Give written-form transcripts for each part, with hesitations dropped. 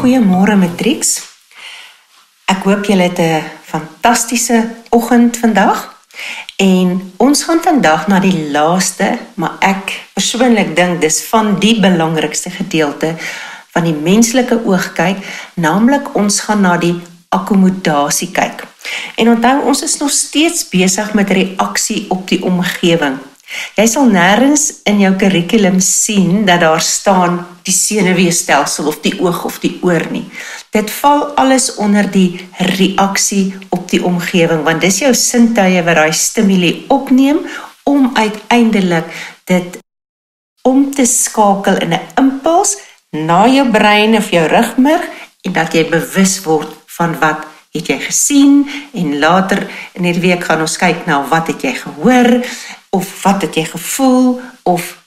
Goeiemôre Matrix. Ek hoop julle het 'n fantastiese oggend vandag. En ons gaan vandag na die laaste, maar ek persoonlik dink dis van die belangrikste gedeelte van die menslike oog kyk, naamlik ons gaan na die akkommodasie kyk. En onthou, ons is nog steeds besig met reaksie op die omgewing. Jy sal nêrens in jou kurrikulum sien dat daar staan die senuweestelsel of die oog of die oor nie. Dit val alles onder die reaksie op die omgewing, want dis jou sintuie wat daai stimuli opneem om uiteindelik dit om te skakel in 'n impuls na jou brein of jou rugmerg en dat jy bewus word van wat het jy gesien en later in hierdie week gaan ons kyk na wat het jy gehoor of wat het jy gevoel of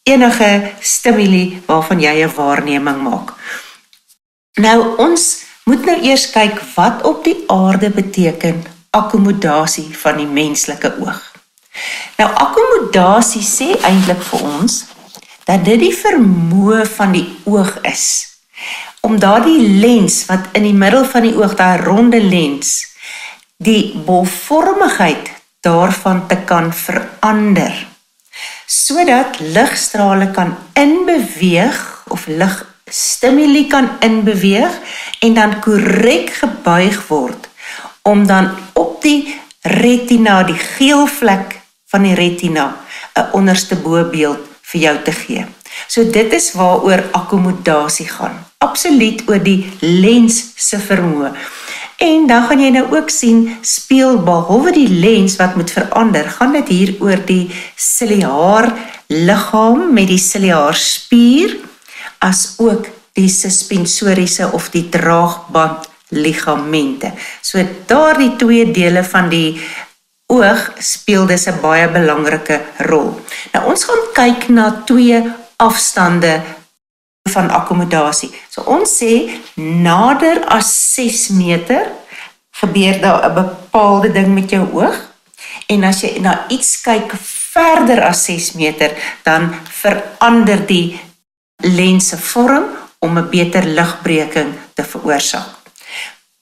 enige stimuli waarvan jy 'n waarneming maak. Nou ons moet nou eers kyk wat op die aarde beteken akkommodasie van die menslike oog. Nou akkommodasie sê eintlik vir ons dat dit die vermoë van die oog is om daardie lens wat in die middel van die oog, daai ronde lens, die bolvormigheid daarvan te kan verander, sodat ligstrale kan inbeweeg of ligstimuli kan inbeweeg en dan korrek gebuig word om dan op die retina, die geel vlek van die retina, 'n onderste bobeeld vir jou te gee. So dit is waaroor akkommodasie gaan. Absoluut oor die lens se vermoë. En dan gaan jy nou ook sien, speel behalwe die lens wat moet verander, gaan dit hier oor die ciliaar liggaam met die ciliaar spier, as ook die suspensoriese of die draagband ligamente. So daardie twee dele van die oog speel dus 'n baie belangrike rol. Nou ons gaan kyk na twee afstande van akkommodasie. So ons sê nader as 6 meter gebeur daar 'n bepaalde ding met jou oog en as jy na iets kyk verder as 6 meter dan verander die lens se vorm om 'n beter ligbreking te veroorsaak.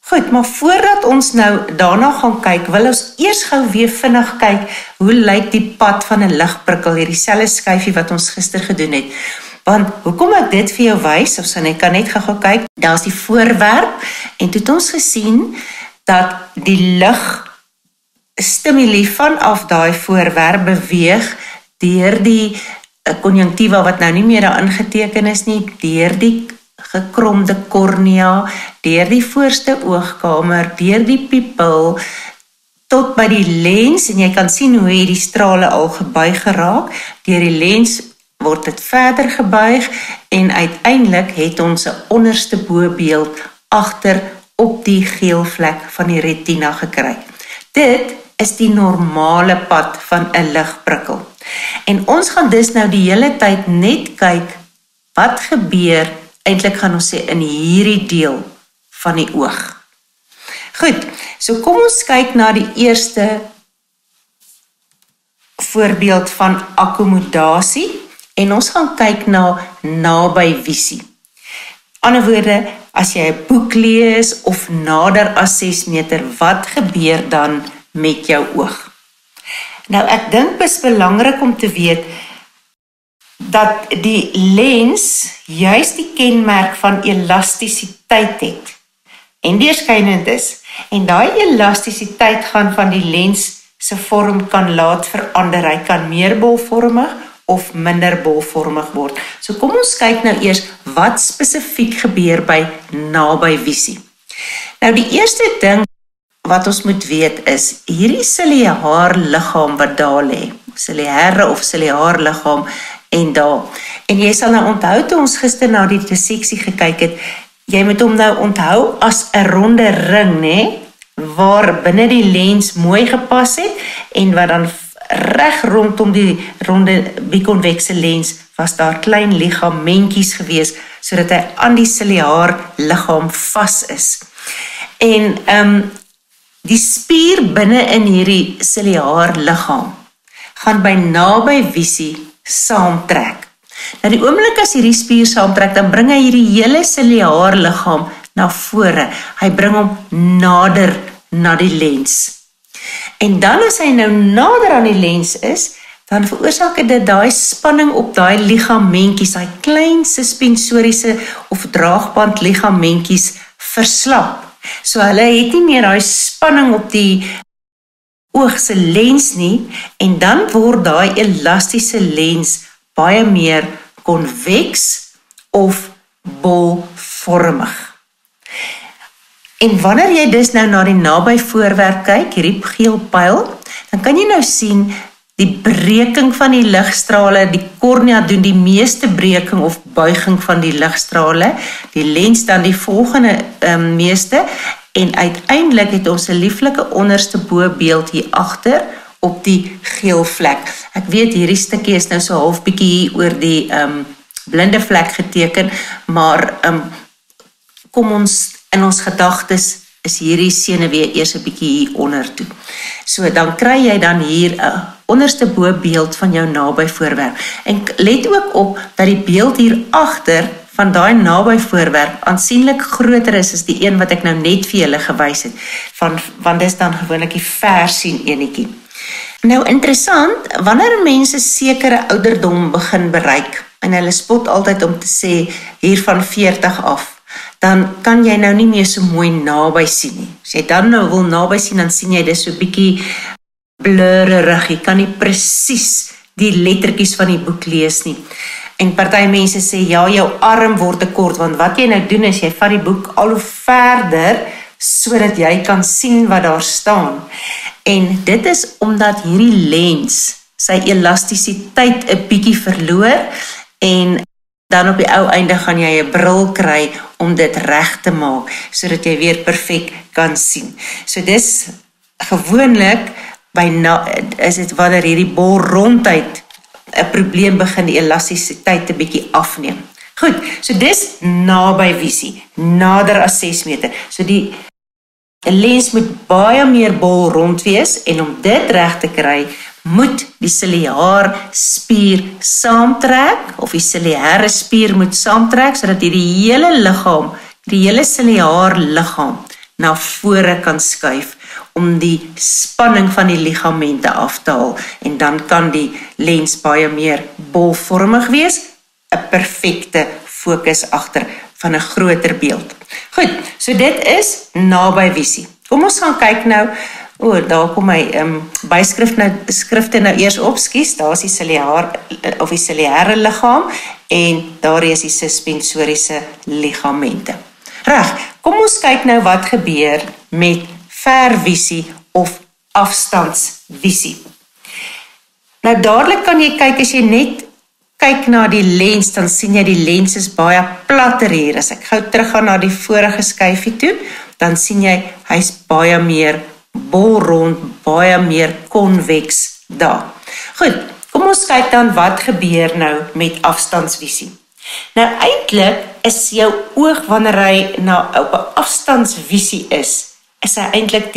Goed, maar voordat ons nou daarna gaan kyk, wil ons eers gou weer vinnig kyk hoe lyk die pad van 'n ligprikkel, hierdie selfe skyfie wat ons gister gedoen het. Want hoekom ek dit vir jou wys, of ek kan net gou kyk, daar's die voorwerp en toe het ons gesien dat die ligstimuli vanaf daai voorwerp beweeg deur die konjunktiva wat nou nie meer daar ingeteken is nie, deur die gekromde kornea, deur die voorste oogkamer, deur die pupil tot by die lens en jy kan sien hoe hierdie strale al gebuig geraak. Deur die lens word dit verder gebuig en uiteindelik het ons 'n onderste bobeeld agter op die geel vlek van die retina gekry. Dit is die normale pad van 'n ligprikkel. En ons gaan dus nou die hele tyd net kyk wat gebeur, eintlik gaan ons sê in hierdie deel van die oog. Goed, so kom ons kyk na die eerste voorbeeld van akkommodasie. En ons gaan kyk na nabyvisie. Ander woorde, as jy 'n boek lees of nader as 6 meter, wat gebeur dan met jou oog? Nou ek dink dit is belangrik om te weet dat die lens juist die kenmerk van elastisiteit het en deurskynend is. En daai elastisiteit gaan van die lens se vorm kan laat verander. Hy kan meer bolvormig of minder bolvormig word. So kom ons kyk nou eers wat spesifiek gebeur by nabyvisie. Nou die eerste ding wat ons moet weet is, hierdie ciliaar liggaam wat daar lê, ciliare of ciliaar liggaam en daar. En jy sal nou onthou toe ons gister na die disseksie gekyk het, jy moet hom nou onthou as 'n ronde ring, né, waar binne die lens mooi gepas het en wat dan reg rondom die ronde bikonvekse lens was daar klein ligamentjies gewees sodat hy aan die ciliaar liggaam vas is. En die spier binne in hierdie ciliaar liggaam gaan by nabyvisie saamtrek. Nou die oomblik as hierdie spier saamtrek, dan bring hy hierdie hele ciliaarliggaam na vore. Hy bring hom nader na die lens. En dan as hy nou nader aan die lens is, dan veroorsaak dit daai spanning op daai ligamentjies, daai klein suspensoriese of draagband ligamentjies verslap. So hulle het nie meer daai spanning op die oog se lens nie, en dan word daai elastiese lens baie meer konveks of bolvormig. En wanneer jy dus nou na die naby voorwerp kyk, hierdie geel pyl, dan kan jy nou sien die breking van die ligstrale, die kornea doen die meeste breking of buiging van die ligstrale, die lens dan die volgende meeste, en uiteindelik het ons 'n lieflike onderste bobeeld hier agter op die geel vlek. Ek weet hierdie stukkie is nou so half bietjie hier oor die blinde vlek geteken, maar kom ons in ons gedagtes is hierdie senuwee eers 'n bietjie hier onder toe. So dan kry jy dan hier 'n onderste bobeeld van jou naby voorwerp. En let ook op dat die beeld hier agter van daai naby voorwerp aansienlik groter is as die een wat ek nou net vir julle gewys het, want dis dan gewoonlik die versien enetjie. Nou interessant, wanneer mense sekere ouderdom begin bereik, en hulle spot altyd om te sê hier van 40 af, dan kan jy nou nie meer so mooi naby sien nie. As jy dan nou wil naby sien, dan sien jy dis so bietjie blurrig, jy kan nie presies die lettertjies van die boek lees nie. En party mense sê, ja, jou arm word te kort, want wat jy nou doen is, jy vat die boek al hoe verder, sodat jy kan sien wat daar staan. En dit is omdat hierdie lens sy elastisiteit 'n bietjie verloor, en dan op die ou einde gaan jy 'n bril kry om dit reg te maak, sodat jy weer perfek kan sien. So dis gewoonlik, is dit wanneer hierdie bolrondheid 'n probleem begin, die elastisiteit 'n bietjie afneem. Goed, so dis naby visie, nader as 6 meter. So die lens moet baie meer bolrond wees, en om dit reg te kry, moet die ciliaarspier saamtrek, of die ciliare spier moet saamtrek, sodat die hele liggaam, die hele ciliaarliggaam na vore kan skuif, om die spanning van die ligamente af te haal, en dan kan die lens baie meer bolvormig wees, 'n perfekte fokus agter van 'n groter beeld. Goed, so dit is naby visie. Kom ons gaan kyk nou, daar kom my byskrifte nou eers op, skus, daar is die ciliare liggaam, en daar is die suspensoriese ligamente. Reg, kom ons kyk nou wat gebeur met vervisie of afstandsvisie. Nou dadelik kan jy kyk, as jy net kyk na die lens, dan sien jy die lens is baie platter hier. As ek gou teruggaan na die vorige skyfie toe, dan sien jy, hy's baie meer bolrond, baie meer konveks daar. Goed, kom ons kyk dan wat gebeur nou met afstandsvisie. Nou eintlik is jou oog, wanneer hy op 'n afstandsvisie is hy eintlik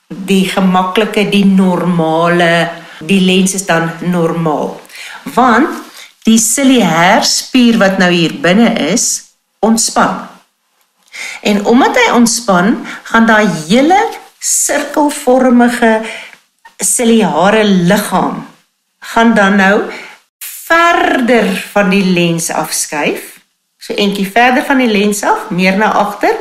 die gemaklike, die normale, die lens is dan normaal. Want die ciliairspier wat nou hier binne is, ontspan. En omdat hy ontspan, gaan daai hele sirkelvormige ciliare liggaam gaan dan nou verder van die lens afskuif, so eentjie verder van die lens af, meer na agter,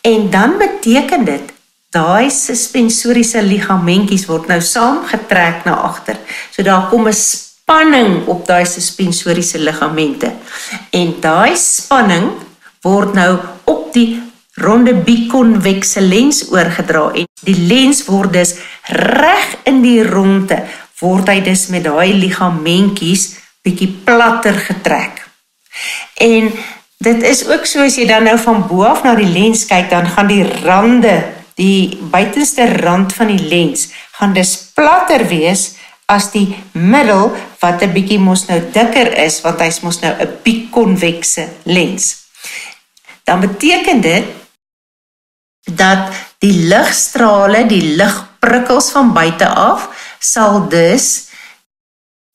en dan beteken dit, daai suspensoriese ligamentjies word nou saamgetrek na agter, so daar kom 'n spanning op daai suspensoriese ligamente, en daai spanning word nou op die ronde bikonvekse lens oorgedra, en die lens word dus reg in die ronde, word hy dus met daai ligamentjies bietjie platter getrek. En dit is ook so, as jy dan nou van bo af na die lens kyk, dan gaan die rande, die buitenste rand van die lens, gaan dus platter wees as die middel, wat 'n bietjie mos nou dikker is, want hy's mos nou 'n bikonvekse lens. Dan beteken dit, dat die ligstrale, die ligprikkels van buite af, sal dus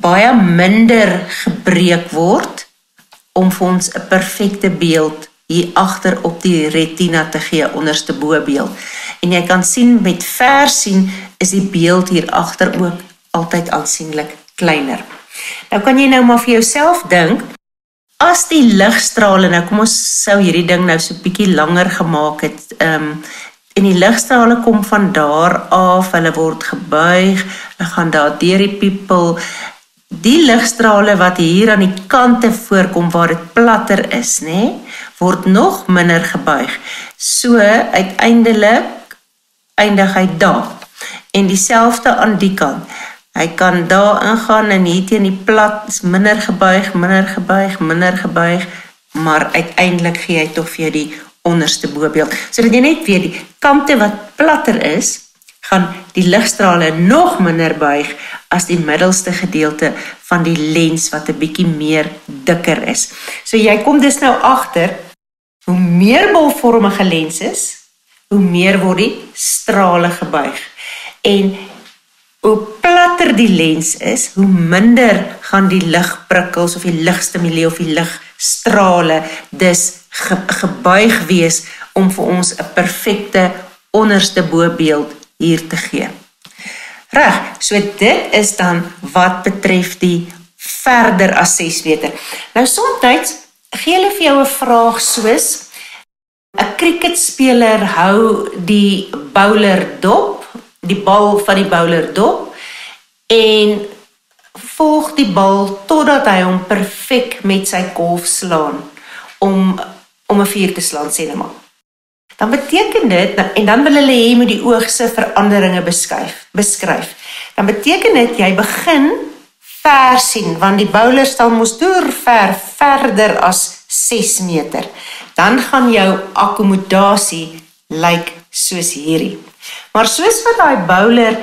baie minder gebreek word om vir ons 'n perfekte beeld hier agter op die retina te gee, onderste bobeeld. En jy kan sien, met ver sien is die beeld hier agter ook altyd aansienlik kleiner. Nou kan jy nou maar vir jouself dink, as die ligstrale, nou kom ons sou hierdie ding nou so bietjie langer gemaak het, en die ligstrale kom van daar af, hulle word gebuig, hulle gaan daar deur die pupil. Die ligstrale wat hier aan die kante voorkom waar dit platter is, word nog minder gebuig. So uiteindelik eindig hy daar. En dieselfde aan die kant. Hy kan daar ingaan en hier teen die plat is minder gebuig, maar uiteindelik gee hy tog vir jou die onderste bobeeld. Sodat jy net weet, die kante wat platter is, gaan die ligstrale nog minder buig as die middelste gedeelte van die lens wat 'n bietjie meer dikker is. So jy kom dus nou agter, hoe meer bolvormige lens is, hoe meer word die strale gebuig. En hoe platter die lens is, hoe minder gaan die ligprikkels of die ligstimulie of die ligstrale dus gebuig wees om vir ons 'n perfekte onderste bobeeld hier te gee. Reg, so dit is dan wat betref die verder as 6 meter. Nou soms gee hulle vir jou 'n vraag soos, 'n cricketspeler hou die bowler dop, die bal van die bowler dop, en volg die bal totdat hy hom perfek met sy kolf slaan, om 'n 4 te slaan, sê hulle maar. Dan beteken dit, en dan wil hulle hê jy moet die oogse veranderinge beskryf. Dan beteken dit, jy begin ver sien, want die bowler staan mos verder as 6 meter. Dan gaan jou akkommodasie lyk soos hierdie. Maar soos wat daai bowler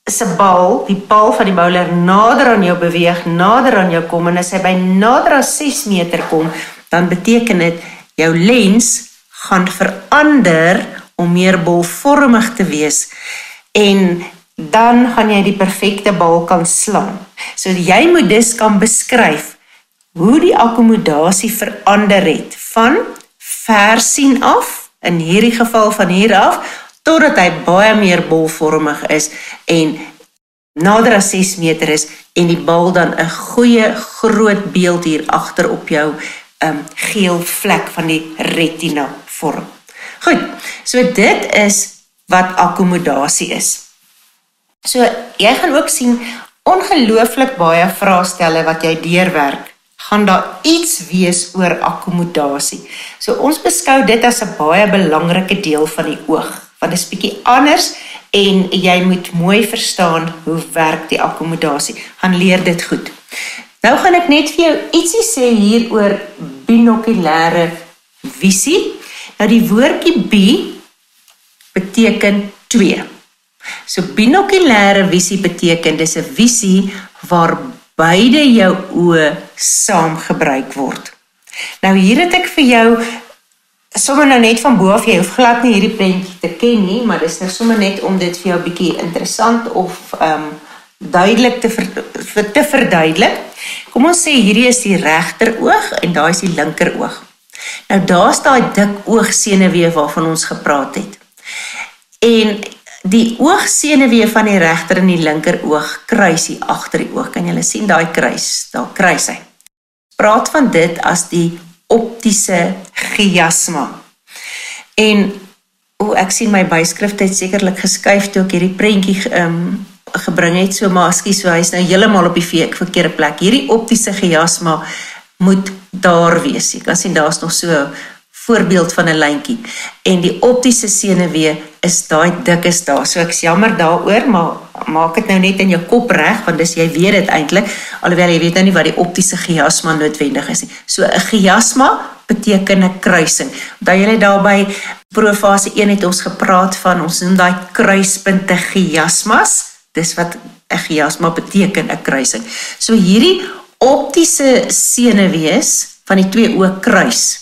se bal, die bal van die bowler nader aan jou beweeg, nader aan jou kom, en as hy by nader as 6 meter kom, dan beteken dit, jou lens gaan verander om meer bolvormig te wees, en dan gaan jy die perfekte bal kan slaan. So jy moet dus kan beskryf hoe die akkommodasie verander het van ver sien af, in hierdie geval van hier af, totdat hy baie meer bolvormig is en nader as 6 meter is en die bal dan 'n goeie groot beeld hier agter op jou geel vlek van die retina vorm. Goed, so dit is wat akkommodasie is. So jy gaan ook sien, ongelooflik baie vraestelle wat jy deurwerk, gaan daar iets wees oor akkommodasie. So ons beskou dit as 'n baie belangrike deel van die oog, want dit is bietjie anders en jy moet mooi verstaan hoe werk die akkommodasie. Gaan leer dit goed. Nou gaan ek net vir jou ietsie sê hier oor binokulêre visie. Nou die woordjie bi beteken 2. So binokulêre visie beteken dis 'n visie waar beide jou oë saam gebruik word. Nou hier het ek vir jou sommer nou net van bo af, jy hoef glad nie hierdie prentjie te ken nie, maar dis nou sommer net om dit vir jou bietjie interessant of duidelik te verduidelik. Kom ons sê hierdie is die regter oog en daar is die linker oog. Nou daar's daai dik oogsenuwee waarvan ons gepraat het. En die oogsenuwee van die regter en die linker oog kruis hier agter die oog. Kan julle sien daai kruis? Daar kruis hy. Praat van dit as die optiese chiasma. En ek sien my byskrif het sekerlik geskuif toe ek hierdie prentjie gebring het, so maskie, so hy is nou heeltemal op die verkeerde plek. Hierdie optiese chiasma moet daar wees. Jy kan sien daar's nog so 'n voorbeeld van 'n lyntjie. En die optiese senuwee is daai dik is daar. So ek's jammer daaroor, maar maak dit nou net in jou kop reg, want dis jy weet dit eintlik, alhoewel jy weet nou nie wat die optiese chiasma noodwendig is nie. So 'n chiasma beteken 'n kruising. Onthou julle daarby profase 1 het ons gepraat van, ons noem daai kruispunte chiasmas. Dis wat 'n chiasma beteken, 'n kruising. So hierdie optiese senuwees van die twee oë kruis.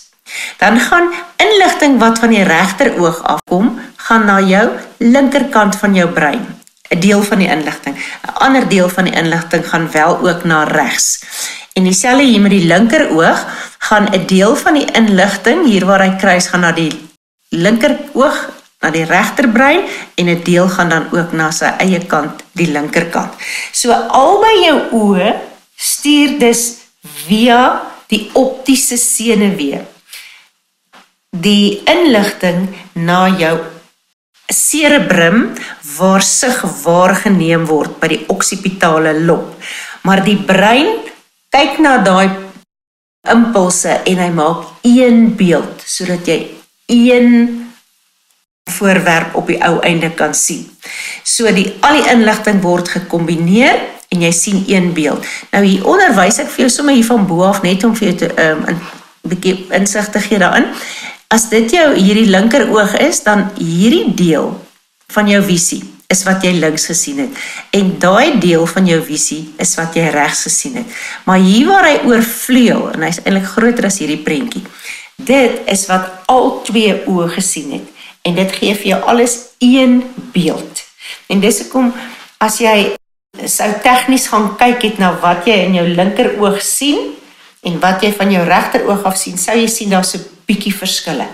Dan gaan inligting wat van die regter oog afkom, gaan na jou linkerkant van jou brein. 'n deel van die inligting. 'n Ander deel van die inligting gaan wel ook na regs. En dieselfde hier met die linker oog, gaan 'n deel van die inligting, hier waar hy kruis, gaan na die linker oog, na die regterbrein, en 'n deel gaan dan ook na sy eie kant, die linkerkant. So albei jou oë stuur dus via die optiese senuwee die inligting na jou cerebrum waar sig waargeneem word by die occipitale lob. Maar die brein kyk na daai impulse en hy maak een beeld sodat jy een voorwerp op die ou einde kan sien. So al die inligting word gekombineer en jy sien een beeld. Nou hier onderwys ek vir jou sommer hier van bo af net om vir jou te 'n bietjie insig te gee daarin. As dit jou hierdie linker oog is, dan hierdie deel van jou visie is wat jy links gesien het. En daai deel van jou visie is wat jy regs gesien het. Maar hier waar hy oorvleuel, en hy is eintlik groter as hierdie prentjie, dit is wat al twee oë gesien het. En dit gee vir jou alles een beeld. En dis hoekom as jy sou tegnies gaan kyk het na wat jy in jou linker oog sien en wat jy van jou regter oog af sien, sou jy sien daar's 'n bietjie verskille.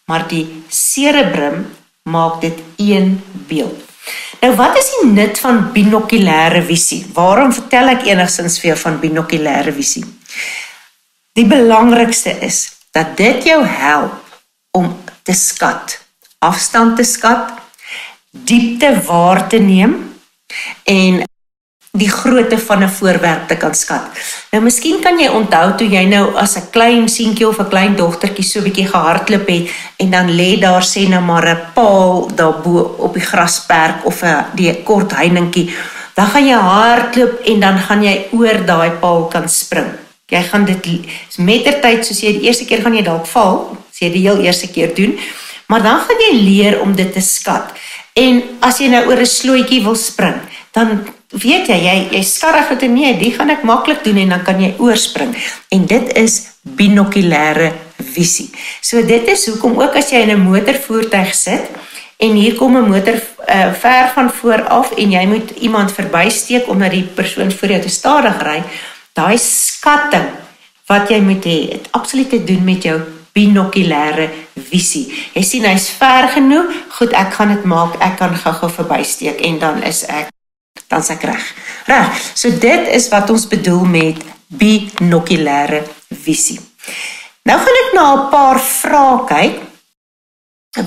Maar die cerebrum maak dit een beeld. Nou wat is die nut van binokulêre visie? Waarom vertel ek enigstens vir jou van binokulêre visie? Die belangrikste is dat dit jou help om te skat, afstand te skat, diepte waar te neem en die grootte van 'n voorwerp te kan skat. Nou miskien kan jy onthou toe jy nou as 'n klein seentjie of 'n klein dogtertjie so 'n bietjie gehardloop het en dan lê daar sê nou maar 'n paal daarbo op die grasperk of 'n kort heiningkie, dan gaan jy hardloop en dan gaan jy oor daai paal kan spring. Jy gaan dit mettertyd, soos jy die eerste keer gaan jy dalk val, as jy die heel eerste keer doen, maar dan gaan jy leer om dit te skat. En as jy nou oor 'n slooitjie wil spring, dan weet jy skarrig het en nee, die gaan ek maklik doen en dan kan jy oorspring. En dit is binokulêre visie. So dit is hoekom ook as jy in 'n motorvoertuig sit en hier kom 'n motor ver van voor af en jy moet iemand verbysteek omdat die persoon voor jou te stadig ry, daai skatting wat jy moet hê, het absoluut te doen met jou binokulêre visie. Jy sien hy's ver genoeg, goed, ek gaan dit maak, ek kan gou-gou verbysteek en dan is ek reg. So dit is wat ons bedoel met binokulêre visie. Nou gaan ek na 'n paar vrae kyk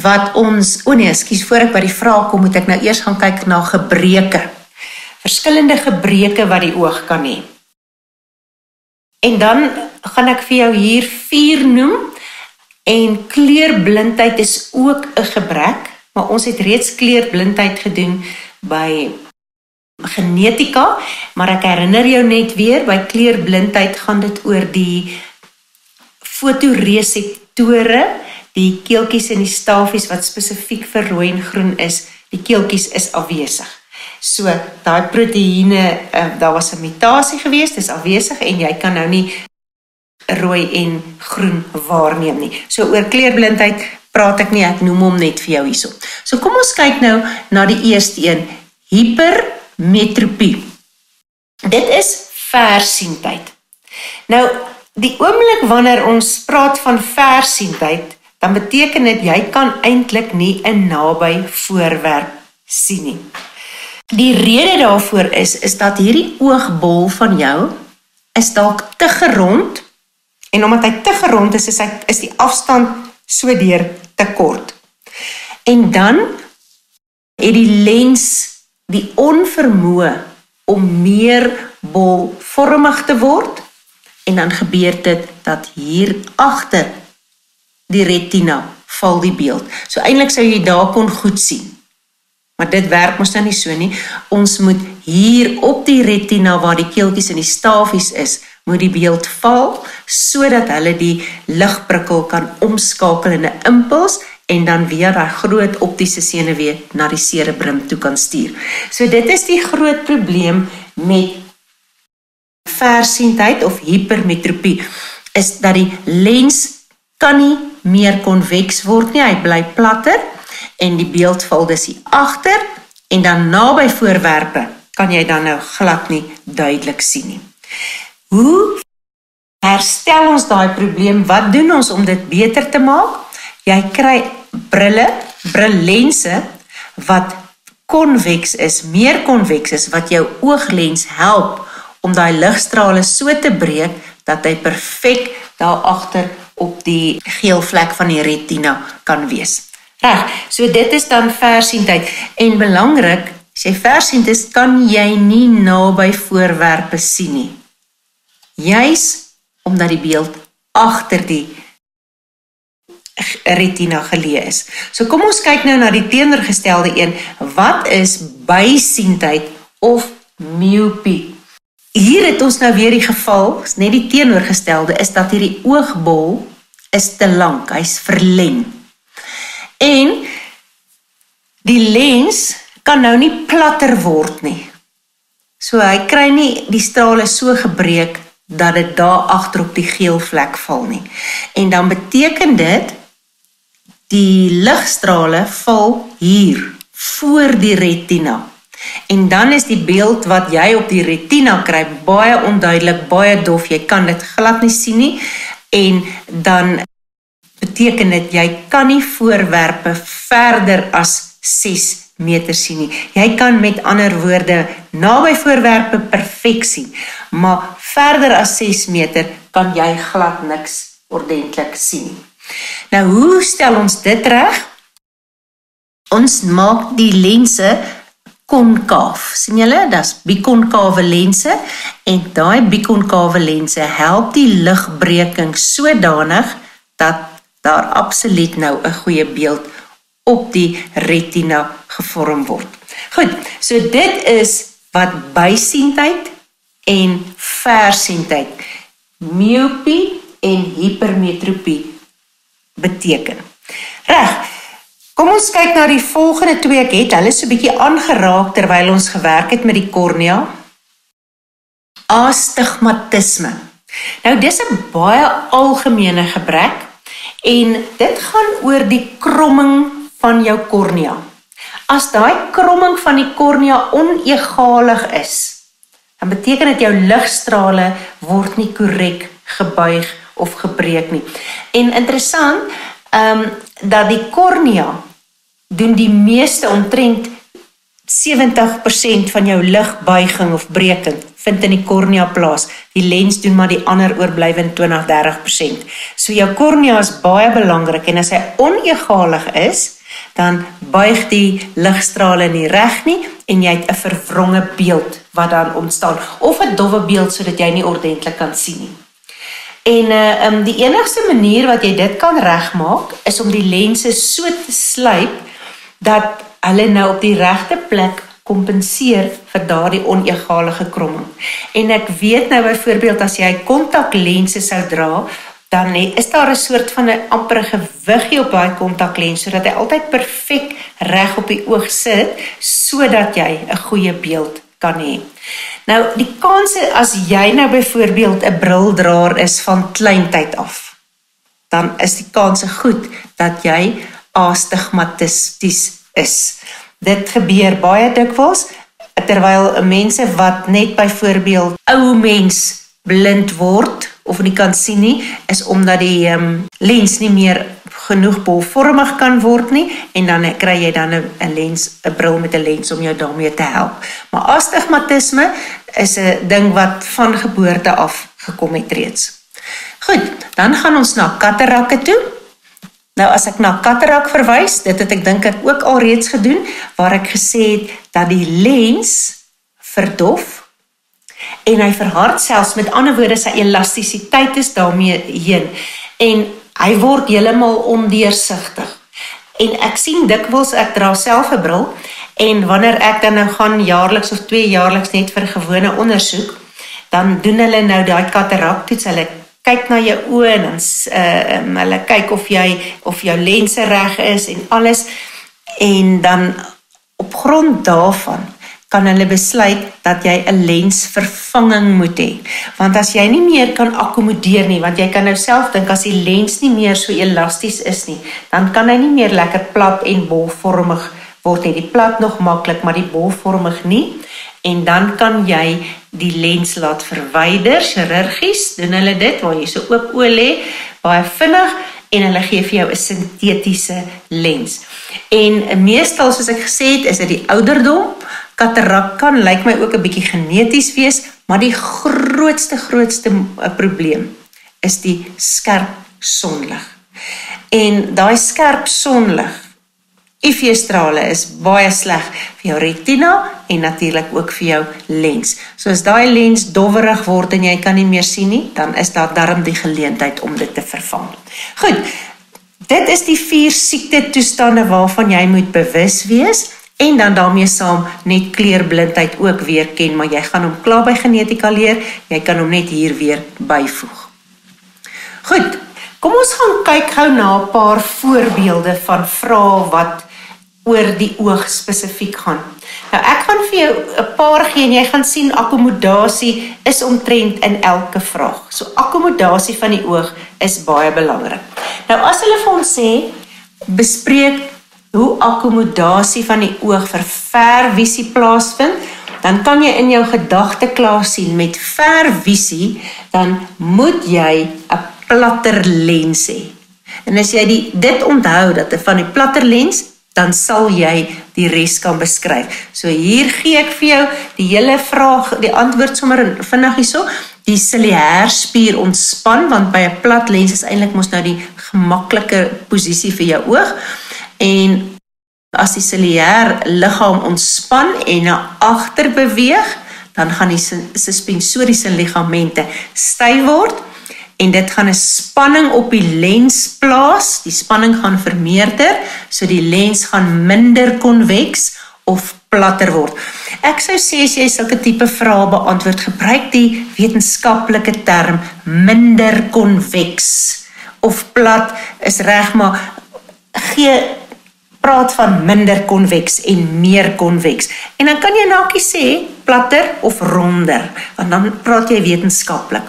wat ons, voor ek by die vrae kom, moet ek nou eers gaan kyk na gebreke. Verskillende gebreke wat die oog kan hê. En dan gaan ek vir jou hier 4 noem. En kleurblindheid is ook 'n gebrek, maar ons het reeds kleurblindheid gedoen by genetika, maar ek herinner jou net weer, by kleurblindheid gaan dit oor die fotoreseptore, die keeltjies en die stafies wat spesifiek vir rooi en groen is, die keeltjies is afwesig. So, daai proteïene, daar was 'n mutasie gewees, dis afwesig en jy kan nou nie rooi en groen waarneem nie. So oor kleurblindheid praat ek nie, ek noem hom net vir jou hierso. So kom ons kyk nou na die eerste een, hypermetropie. Dit is versiendheid. Nou, die oomblik wanneer ons praat van versiendheid, dan beteken dit jy kan eintlik nie 'n naby voorwerp sien nie. Die rede daarvoor is dat hierdie oogbol van jou is dalk te gerond. En omdat hy te gerond is die afstand so deur te kort. En dan het die lens die onvermoë om meer bolvormig te word en dan gebeur dit dat hier agter die retina val die beeld. So eintlik sou jy daar kon goed sien. Maar dit werk mos nou nie so nie. Ons moet hier op die retina waar die keeltjies en die stafies is, moet die beeld val, sodat hulle die ligprikkel kan omskakel in 'n impuls en dan weer daai groot optiese senuwee na die cerebrum toe kan stuur. So dit is die groot probleem met versiendheid of hypermetropie, is dat die lens kan nie meer konveks word nie, hy bly platter en die beeld val dus hier agter En dan naby voorwerpe kan jy dan nou glad nie duidelik sien nie. Hoe herstel ons daai probleem? Wat doen ons om dit beter te maak? Jy kry brillense wat konveks is, meer konveks is, wat jou ooglens help om daai ligstrale so te breek, dat hy perfek daar agter op die geel vlek van die retina kan wees. Reg, so dit is dan versiendheid. En belangrik, as jy versiend is, kan jy nie naby voorwerpe sien nie. Juis omdat die beeld agter die retina geleë is. So kom ons kyk nou na die teenoorgestelde een. Wat is bysiendheid of myopie? Hier het ons nou weer die geval, net die teenoorgestelde, is dat hierdie oogbol is te lank, hy's verleng. En die lens kan nou nie platter word nie. So hy kry nie die strale so gebreek dat dit daar agter op die geel vlek val nie. En dan beteken dit die ligstrale val hier voor die retina. En dan is die beeld wat jy op die retina kry baie onduidelik, baie dof. Jy kan dit glad nie sien nie. En dan beteken dit jy kan nie voorwerpe verder as 6 meter sien nie. Jy kan met ander woorde naby voorwerpe perfek sien, maar verder as 6 meter kan jy glad niks ordentlik sien nie. Nou, hoe stel ons dit reg? Ons maak die lense konkaaf. Sien julle? Dis bikonkave lense en daai bikonkave lense help die ligbreking sodanig dat daar absoluut nou 'n goeie beeld op die retina gevorm word. Goed, so dit is wat bysiendheid en versiendheid, myopie en hipermetropie beteken. Reg, kom ons kyk na die volgende twee. Ek het hulle so 'n bietjie aangeraak terwyl ons gewerk het met die kornea. Astigmatisme. Nou, dis 'n baie algemene gebrek en dit gaan oor die kromming van jou kornea. As daai kromming van die kornea onegalig is, dan beteken dit jou ligstrale word nie korrek gebuig of gebreek nie. En interessant, dat die kornea doen die meeste omtrent 70% van jou ligbuiging of breking vind in die kornea plaas. Die lens doen maar die ander oorblywende 20-30%. So jou kornea is baie belangrik en as hy onegalig is, dan buig die ligstrale nie reg nie en jy het 'n verwronge beeld wat dan ontstaan, of 'n dowwe beeld sodat jy nie ordentlik kan sien nie. En die enigste manier wat jy dit kan regmaak is om die lense so te slyp dat hulle nou op die regte plek kompenseer vir daardie onegalige kromming. En ek weet nou byvoorbeeld as jy kontaklense sou dra, dan is daar 'n soort van 'n ampere gewiggie op daai kontaklens sodat hy altyd perfek reg op die oog sit sodat jy 'n goeie beeld kan hê. Nou, die kanse as jy nou byvoorbeeld 'n brildraer is van kleintyd af, dan is die kanse goed dat jy astigmatisties is. Dit gebeur baie dikwels terwyl mense wat net byvoorbeeld ou mens blind word of nie kan sien nie, is omdat die lens nie meer genoeg bolvormig kan word nie en dan kry jy dan 'n bril met 'n lens om jou daarmee te help. Maar astigmatisme is 'n ding wat van geboorte af gekom het reeds. Goed, dan gaan ons na katarakke toe. Nou as ek na katarak verwys, dit het ek dink ek ook al reeds gedoen, waar ek gesê het dat die lens verdof en hy verhard selfs, met ander woorde sy elastisiteit is daarmee heen en hy word heeltemal ondeursigtig. En ek sien dikwels, ek dra self 'n bril en wanneer ek dan nou gaan jaarliks of 2 jaarliks net vir gewone ondersoek, dan doen hulle nou daai kataraktoets, hulle kyk na jou oë en dan hulle kyk of jou lense reg is en alles, en dan op grond daarvan kan hulle besluit dat jy 'n lensvervanging moet hê. Want as jy nie meer kan akkommodeer nie, want jy kan nou self dink as die lens nie meer so elasties is nie, dan kan hy nie meer lekker plat en bolvormig word net die plat nog maklik, maar die bolvormig nie. En dan kan jy die lens laat verwyder, chirurgies, doen hulle dit, waar jy so oop oë lê, baie vinnig, en hulle gee vir jou 'n sintetiese lens. En meestal, soos ek gesê het, is dit die ouderdom. Katarak kan, lyk my ook 'n bietjie geneties wees, maar die grootste probleem is die skerp sonlig. En daai skerp sonlig, UV-strale is baie sleg vir jou retina en natuurlik ook vir jou lens. So as daai lens dowwerig word en jy kan nie meer sien nie, dan is daar darm die geleentheid om dit te vervang. Goed, dit is die 4 siektetoestande waarvan jy moet bewus wees en dan daarmee saam net kleurblindheid ook weer ken, maar jy gaan hom klaar by genetika leer, jy kan hom net hier weer byvoeg. Goed, kom ons gaan kyk gou na 'n paar voorbeelde van vrae wat oor die oog spesifiek gaan. Nou ek gaan vir jou 'n paar gee en jy gaan sien akkommodasie is omtrent in elke vraag. So akkommodasie van die oog is baie belangrik. Nou as hulle vir ons sê, bespreek hoe akkommodasie van die oog vir vervisie plaasvind, dan kan jy in jou gedagte klaar sien met vervisie, dan moet jy 'n platter lens hê. En as jy dit onthou dat van die platter lens, dan sal jy die res kan beskryf. So hier gee ek vir jou die hele vraag, die antwoord sommer vinnig hierso. Die ciliairspier ontspan, want by 'n plat lens is eintlik mos nou die gemaklike posisie vir jou oog. En as die ciliair liggaam ontspan en na agter beweeg, dan gaan die suspensoriese ligamente styf word. En dit gaan 'n spanning op die lens plaas, die spanning gaan vermeerder, so die lens gaan minder konveks of platter word. Ek sou sê as jy sulke tipe vrae beantwoord, gebruik die wetenskaplike term minder konveks of plat is reg, maar praat van minder konveks en meer konveks. En dan kan jy nakie sê platter of ronder, want dan praat jy wetenskaplik.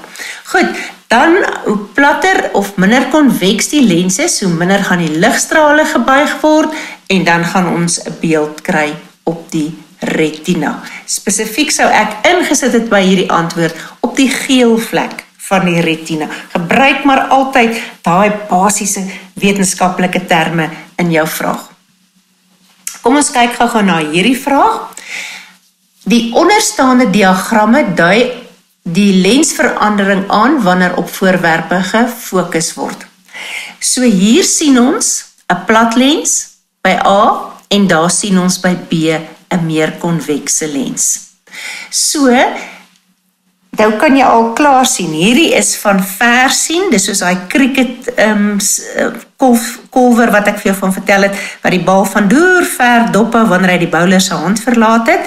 Goed, dan hoe platter of minder konveks die lens is, hoe minder gaan die ligstrale gebuig word en dan gaan ons 'n beeld kry op die retina. Spesifiek sou ek ingesit het by hierdie antwoord op die geel vlek van die retina. Gebruik maar altyd daai basiese wetenskaplike terme in jou vraag. Kom ons kyk gou na hierdie vraag. Die onderstaande diagramme dui die lensverandering aan wanneer op voorwerpe gefokus word. So hier sien ons 'n plat lens by A en daar sien ons by B 'n meer konvekse lens. So, nou kan jy al klaar sien, hierdie is van ver sien, dis soos daai cricket kolwer wat ek vir jou van vertel het, wat die bal van deur ver doppe wanneer hy die bowler se hand verlaat het,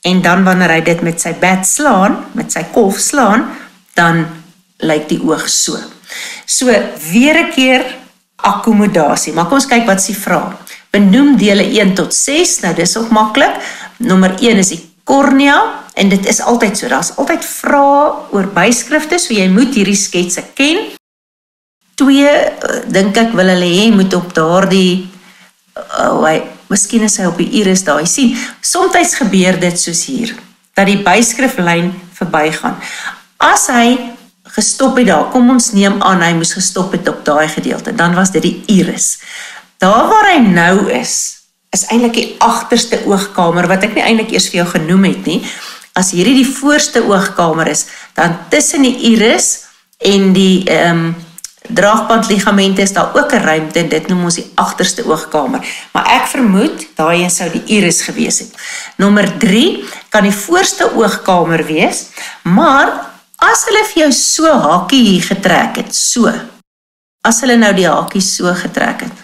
en dan wanneer hy dit met sy bat slaan, met sy kolf slaan, dan lyk die oog so. So, weer 'n keer akkommodasie, maar kom ons kyk wat is die vraag. Benoem dele 1 tot 6, nou dis ook maklik. Nommer 1 is die kornea, en dit is altyd so, daar is altyd vrae oor byskrifte, so jy moet hierdie sketse ken. 2, dink ek wil hulle hê, moet op daardie, miskien is hy op die iris daar, jy sien, soms gebeur dit soos hier, dat die byskriflyn verbygaan. As hy gestop het daar, kom ons neem aan, hy moes gestop het op daai gedeelte, dan was dit die iris. Daar waar hy nou is eintlik die agterste oogkamer, wat ek nie eintlik eers vir jou genoem het nie. As hierdie die voorste oogkamer is, dan tussen die iris en die draagbandligamente is daar ook 'n ruimte, en dit noem ons die agterste oogkamer. Maar ek vermoed, daai een sou die iris gewees het. Nommer 3 kan die voorste oogkamer wees, maar as hulle vir jou so hakie hier getrek het, so, as hulle nou die hakie so getrek het,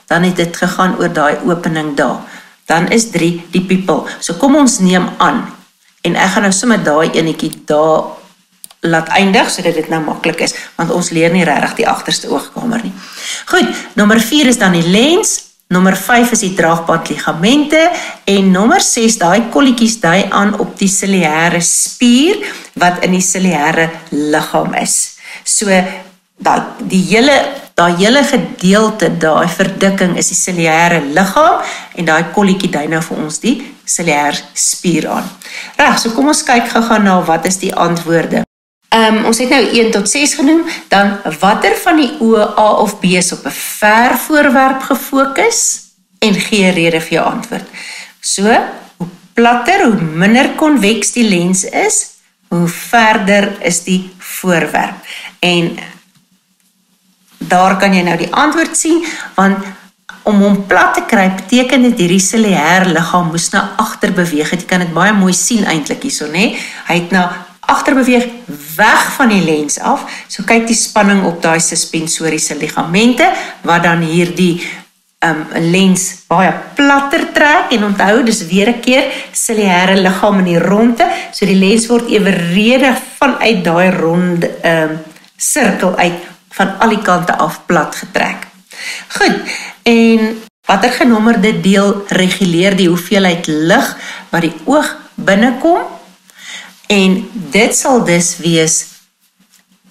dan het dit gegaan oor daai opening daar. Dan is 3 die pupil. So kom ons neem aan, en ek gaan nou sommer daai enetjie daar laat eindig, sodat dit nou maklik is, want ons leer nie regtig die agterste oogkamer nie. Goed, nommer 4 is dan die lens, nommer 5 is die draagbandligamente, en nommer 6, daai kolletjies dui aan op die ciliaire spier, wat in die ciliaire liggaam is. So, die hele daai hele gedeelte, daai verdikking is die ciliare liggaam en daai kolletjie dui nou vir ons die ciliare spier aan. Reg, so kom ons kyk gou na wat is die antwoorde. Ons het nou 1 tot 6 genoem, dan watter van die oë A of B is op 'n ver voorwerp gefokus en gee 'n rede vir jou antwoord. So, hoe platter, hoe minder konveks die lens is, hoe verder is die voorwerp. En daar kan jy nou die antwoord sien, want om hom plat te kry, beteken dit hierdie ciliare liggaam moes na agter beweeg het. Jy kan dit baie mooi sien eintlik hierso, né? Hy het na agter beweeg, weg van die lens af. So kyk die spanning op daai suspensoriese ligamente, wat dan hierdie lens baie platter trek, en onthou, dis weer 'n keer ciliare liggaam in die ronde, so die lens word eweredig vanuit daai ronde sirkel uit, van al die kante af plat getrek. Goed, en watter genommerde deel reguleer die hoeveelheid lig wat die oog binnekom? En dit sal dus wees,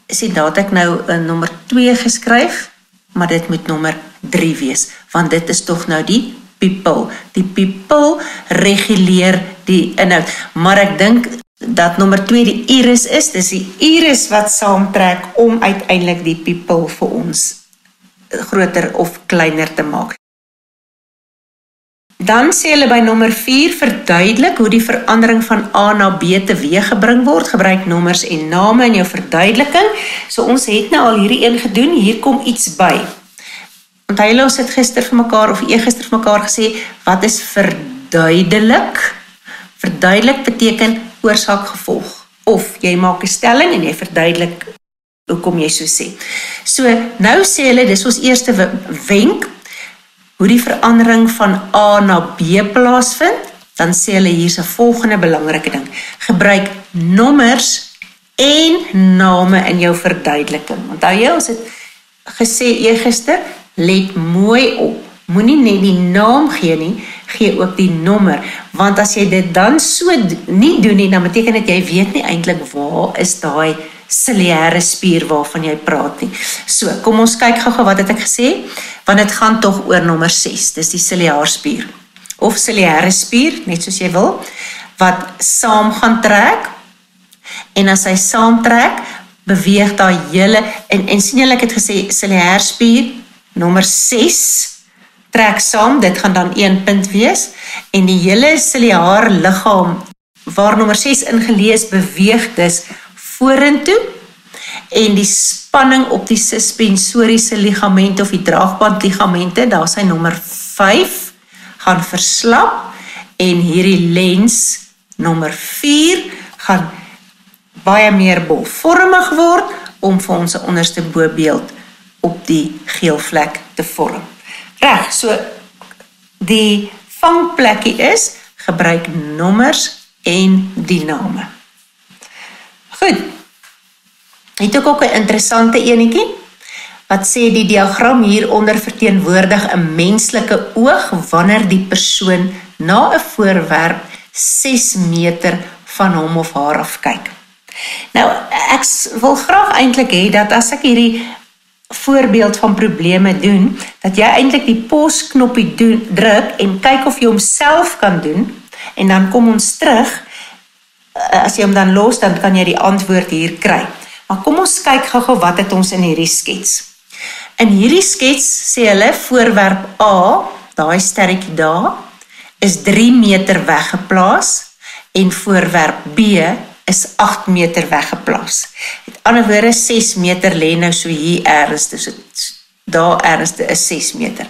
sien daar het ek nou nommer 2 geskryf, maar dit moet nommer 3 wees, want dit is tog nou die pupil. Die pupil reguleer die inhoud, maar ek dink dat nommer 2 die iris is, dis die iris wat saamtrek om uiteindelik die pupil vir ons groter of kleiner te maak. Dan sê hulle by nommer 4, verduidelik hoe die verandering van A na B teweeggebring word. Gebruik nommers en name in jou verduideliking. So ons het nou al hierdie een gedoen, hier kom iets by. Onthou julle, ons het gister vir mekaar, of eergister vir mekaar gesê, wat is verduidelik? Verduidelik beteken oorsaak gevolg. Of jy maak 'n stelling en jy verduidelik hoekom jy so sê. So, nou sê hulle, dis ons eerste wenk, hoe die verandering van A na B plaasvind, dan sê hulle hier's 'n volgende belangrike ding. Gebruik nommers en name in jou verduideliking. Onthou jy, ons het gesê eergister, let mooi op. Moenie net die naam gee nie, gee ook die nommer. Want as jy dit dan so nie doen nie, dan beteken dit jy weet nie eintlik waar is daai ciliare spier waarvan jy praat nie. So, kom ons kyk gou wat het ek gesê, want dit gaan tog oor nommer 6, dis die ciliare spier, of ciliare spier, net soos jy wil, wat saam gaan trek, en as hy saam trek, beweeg daai hele, en sien julle, ek het gesê, ciliare spier, nommer 6, trek saam, dit gaan dan 1 punt wees, en die hele ciliare liggaam, waar nommer 6 ingelees, beweeg dus vorentoe, en die spanning op die suspensoriese ligamente, of die draagbandligamente, daar is hy nommer 5, gaan verslap, en hierdie lens, nommer 4, gaan baie meer bolvormig word, om vir ons 'n onderste bobeeld op die geel vlek te vorm. Reg, so die vangplekkie is, gebruik nommers en die name. Goed, het ook 'n interessante enetjie, wat sê die diagram hieronder verteenwoordig 'n menslike oog, wanneer die persoon na 'n voorwerp 6 meter van hom of haar af kyk. Nou, ek wil graag eintlik hê, dat as ek hierdie voorbeeld van probleme doen, dat jy eintlik die pausknoppie druk, en kyk of jy hom self kan doen, en dan kom ons terug, as jy hom dan los, dan kan jy die antwoord hier kry. Maar kom ons kyk gou wat het ons in hierdie skets. In hierdie skets sê hulle, voorwerp A, daai sterretjie daar, is 3 meter weggeplaas, en voorwerp B is 8 meter weggeplaas. Met ander woorde, 6 meter lê nou so hier ergens, dus daar ergens is 6 meter.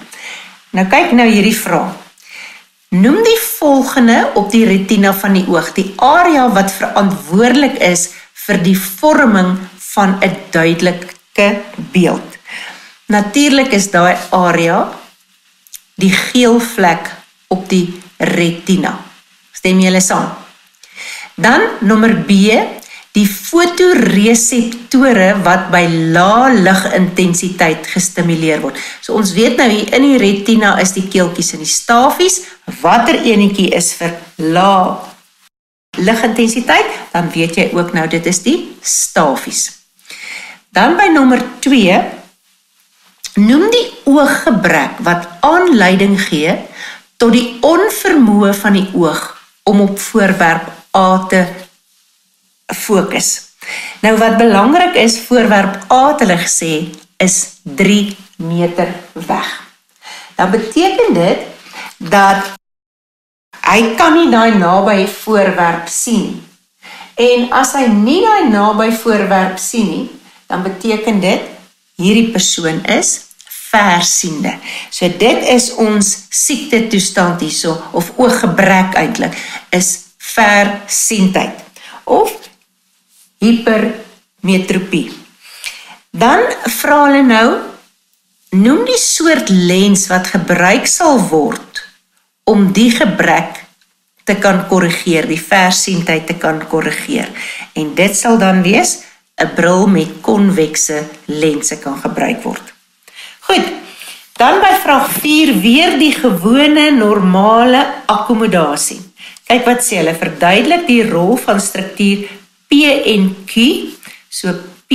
Nou kyk nou hierdie vraag. Noem die volgende op die retina van die oog, die area wat verantwoordelik is vir die vorming van 'n duidelike beeld. Natuurlik is daai area die geel vlek op die retina. Stem julle saam? Dan nommer B, die fotoreseptore wat by lae ligintensiteit gestimuleer word. So ons weet nou hier in die retina is die keeltjies en die stafies, watter enetjie is vir lae ligintensiteit, dan weet jy ook nou dit is die stafies. Dan by nommer 2, Noem die ooggebrek wat aanleiding gee tot die onvermoë van die oog om op voorwerp A te fokus. Nou wat belangrik is, voorwerp A het hulle gesê, is 3 meter weg. Nou beteken dit dat hy kan nie daai naby voorwerp sien nie. En as hy nie daai naby voorwerp sien nie, dan beteken dit, hierdie persoon is versiende. So dit is ons siekte toestand hierso, of ooggebrek eintlik, is versiendheid. Of hypermetropie. Dan vra hulle nou, noem die soort lens wat gebruik sal word om die gebrek te kan korrigeer, die versiendheid te kan korrigeer. En dit sal dan wees, 'n bril met konvekse lense kan gebruik word. Goed, dan by vraag 4, weer die gewone normale akkommodasie. Kyk wat sê hulle, verduidelik die rol van struktuur P en Q. So P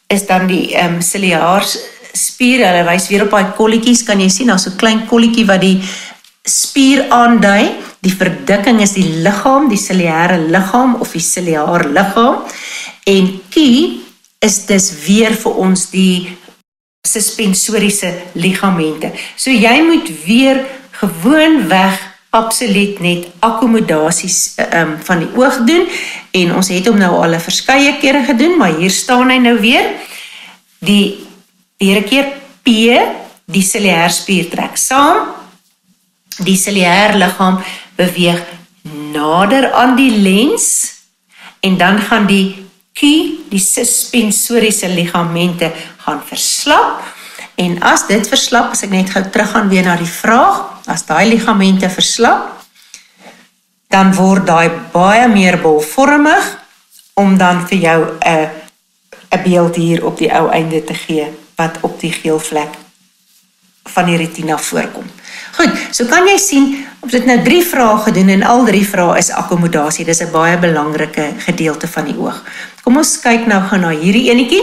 is dan die ciliaarspier, hulle wys weer op daai kolletjies, kan jy sien, daar's so 'n klein kolletjie wat die spier aandui. Die verdikking is die liggaam, die ciliare liggaam of die ciliaar liggaam. En Q is dus weer vir ons die suspensoriese ligamente. So jy moet weer gewoonweg absoluut net akkommodasies van die oog doen, en ons het hom nou al 'n verskeie kere gedoen, maar hier staan hy nou weer. Hierdie keer P, die ciliairspier trek saam, die ciliair liggaam beweeg nader aan die lens, en dan gaan die Q, die suspensoriese ligamente, gaan verslap, en as dit verslap, as ek net gou teruggaan weer na die vraag, as daai ligamente verslap, dan word daai baie meer bolvormig, om dan vir jou 'n beeld hier op die ou einde te gee, wat op die geel vlek van die retina voorkom. Goed, so kan jy sien, ons het nou 3 vrae gedoen, en al 3 vrae is akkommodasie, dis 'n baie belangrike gedeelte van die oog. Kom ons kyk nou gou na hierdie enetjie.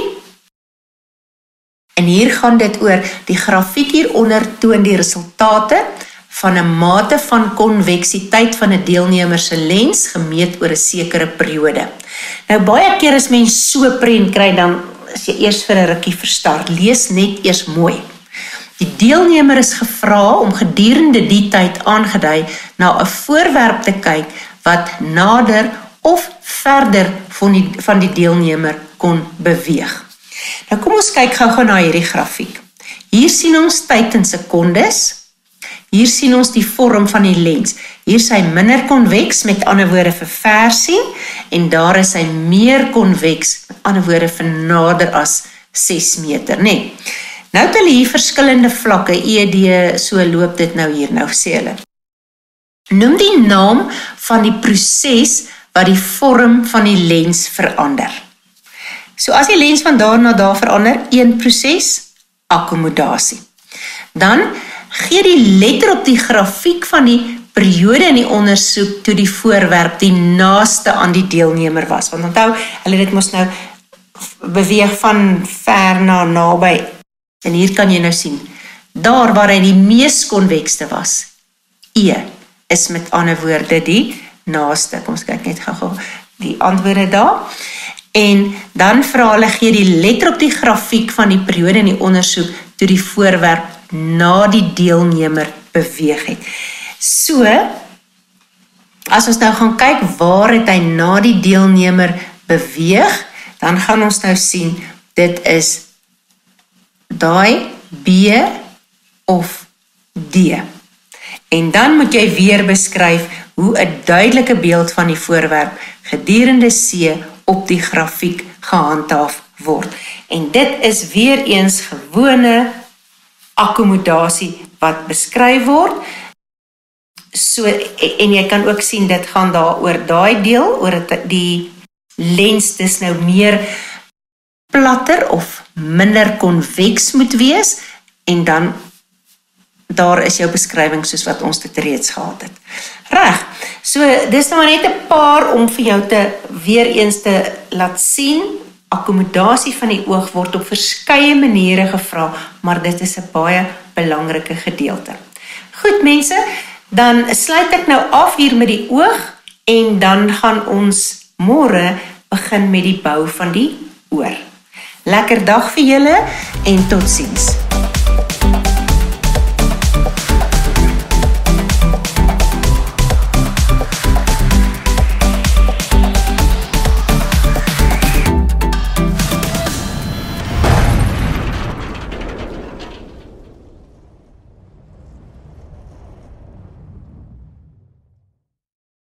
En hier gaan dit oor, die grafiek hieronder toon die resultate van 'n mate van konveksiteit van 'n deelnemer se lens gemeet oor 'n sekere periode. Nou baie keer as mens so prent kry, dan as jy eers vir 'n rukkie verstar, lees net eers mooi. Die deelnemer is gevra om gedurende die tyd aangedui na 'n voorwerp te kyk wat nader of verder van die deelnemer kon beweeg. Nou kom ons kyk gou-gou na hierdie grafiek. Hier sien ons tyd in sekondes. Hier sien ons die vorm van die lens. Hier is hy minder konveks, met ander woorde vir ver sien, en daar is hy meer konveks, met ander woorde vir nader as 6 meter, nee. Nou het hulle hier verskillende vlakke, ED, so loop dit nou hier, nou sê hulle. Noem die naam van die proses wat die vorm van die lens verander. So as die lens van daar na daar verander, 1 proses, akkommodasie. Dan gee die letter op die grafiek van die periode in die ondersoek toe die voorwerp die naaste aan die deelnemer was. Want onthou, hulle dit mos nou beweeg van ver na naby. En hier kan jy nou sien, daar waar hy die mees konvekste was, E, is met ander woorde die naaste. Kom ons kyk net gou die antwoorde daar. En dan vra hulle, gee die letter op die grafiek van die periode in die ondersoek toe die voorwerp na die deelnemer beweeg het. So, as ons nou gaan kyk waar het hy na die deelnemer beweeg, dan gaan ons nou sien, dit is daai B of D. En dan moet jy weer beskryf hoe 'n duidelike beeld van die voorwerp gedurende C op die grafiek gehandhaaf word. En dit is weer eens gewone akkommodasie wat beskryf word. So, en jy kan ook sien, dit gaan daar oor daai deel, oor die lens dis nou meer platter of minder konveks moet wees, en dan daar is jou beskrywing soos wat ons dit reeds gehad het. Reg, so dis nou net 'n paar om vir jou te weer eens te laat sien, akkommodasie van die oog word op verskeie maniere gevra, maar dit is 'n baie belangrike gedeelte. Goed mense, dan sluit ek nou af hier met die oog en dan gaan ons môre begin met die bou van die oor. Lekker dag vir julle en totsiens.